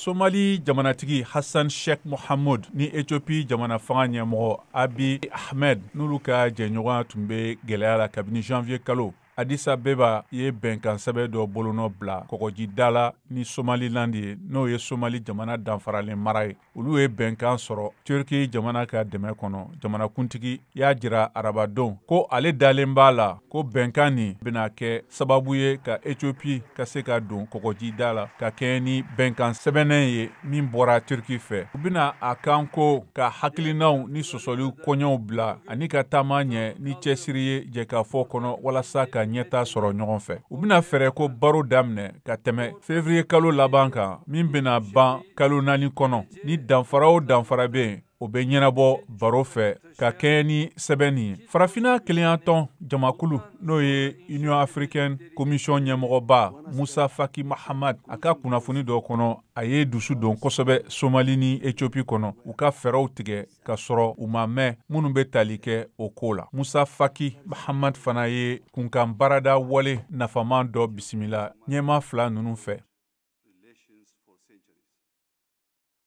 Somali jamanatigi Hassan Sheikh Mohamud ni Ethiopie jamana fanga ɲɛmɔgɔ Abiy Ahmed n'olu ka jɛɲɔgɔnya tun bɛ gɛlɛya la kabini janvier kalo. Addis Abeba ye bɛnkan sɛbɛn dɔ bolonɔ bila kɔgɔjida la ni Somaliland ye n'o ye Somali jamana danfaralen mara ye. Olu ye bɛnkan sɔrɔ Turki jamana ka dɛmɛ kɔnɔ. Jamanakuntigi y'a jira arabadon ko ale dalen b'a la ko bɛnkan nin bɛna kɛ sababu ye ka Ethiopie ka se ka don kɔgɔjida la ka kɛɲɛ ni bɛnkan sɛbɛnnen ye min bɔra Turki fɛ. U bɛna a kan ko ka hakilinaw ni sɔsɔliw kɔɲɔw bila ani ka taama ɲɛ ni cɛsiri ye jɛkafɔ kɔnɔ walasa ka ɲɛta sɔrɔ ɲɔgɔn fɛ. U bɛna fɛɛrɛ ko baro daminɛ ka tɛmɛ février kalo laban kan min bɛna ban kalo 4 kɔnɔ. Ni danfara o danfara bɛ yen, o bɛ ɲɛnabɔ baro fɛ ka kɛɲɛ ni sɛbɛnni ye. Farafina keleyatɔn jamakulu n'o ye Union Africaine Commission ɲɛmɔgɔba Musa Faki Mahamat a ka kunnafoni dɔ kɔnɔ a ye dusu don kosɛbɛ Somali ni Ethiopie kɔnɔ u ka fɛɛrɛw tigɛ ka sɔrɔ u ma mɛn minnu bɛ tali kɛ o ko la. Musa Faki Mahamat fana ye kunkan barada wale nafaman dɔ bisimila ɲɛma fila ninnu fɛ.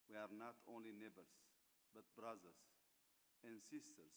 We are not only neighbors, but brothers and sisters